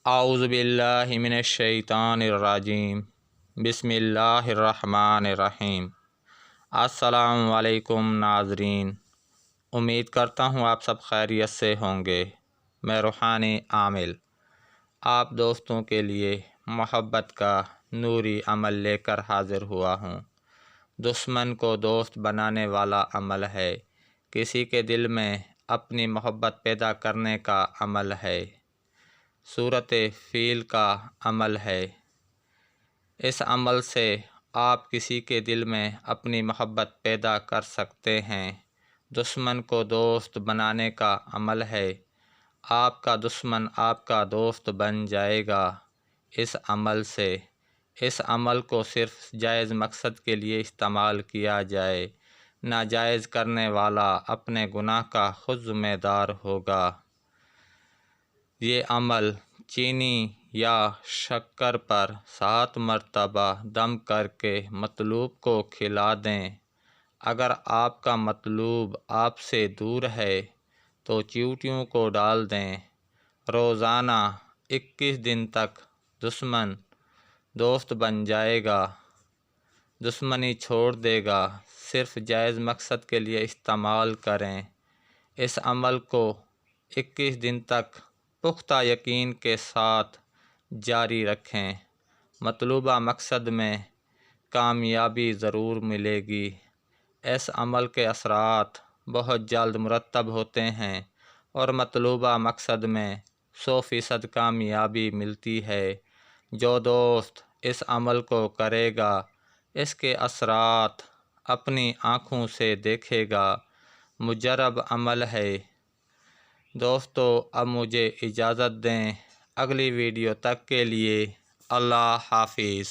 اعوذ باللہ من الشیطان الرجیم بسم اللہ الرحمن الرحیم۔ السلام علیکم ناظرین، امید کرتا ہوں آپ سب خیریت سے ہوں گے۔ میں روحانی عامل آپ دوستوں کے لیے محبت کا نوری عمل لے کر حاضر ہوا ہوں۔ دشمن کو دوست بنانے والا عمل ہے، کسی کے دل میں اپنی محبت پیدا کرنے کا عمل ہے، صورت فیل کا عمل ہے۔ اس عمل سے آپ کسی کے دل میں اپنی محبت پیدا کر سکتے ہیں۔ دشمن کو دوست بنانے کا عمل ہے، آپ کا دشمن آپ کا دوست بن جائے گا اس عمل سے۔ اس عمل کو صرف جائز مقصد کے لیے استعمال کیا جائے، ناجائز کرنے والا اپنے گناہ کا خود ذمہ دار ہوگا۔ یہ عمل چینی یا شکر پر 7 مرتبہ دم کر کے مطلوب کو کھلا دیں۔ اگر آپ کا مطلوب آپ سے دور ہے تو چیونٹیوں کو ڈال دیں۔ روزانہ 21 دن تک دشمن دوست بن جائے گا، دشمنی چھوڑ دے گا۔ صرف جائز مقصد کے لیے استعمال کریں۔ اس عمل کو 21 دن تک پختہ یقین کے ساتھ جاری رکھیں، مطلوبہ مقصد میں کامیابی ضرور ملے گی۔ اس عمل کے اثرات بہت جلد مرتب ہوتے ہیں اور مطلوبہ مقصد میں 100% کامیابی ملتی ہے۔ جو دوست اس عمل کو کرے گا، اس کے اثرات اپنی آنکھوں سے دیکھے گا۔ مجرب عمل ہے۔ دوستو، اب مجھے اجازت دیں۔ اگلی ویڈیو تک کے لیے اللہ حافظ۔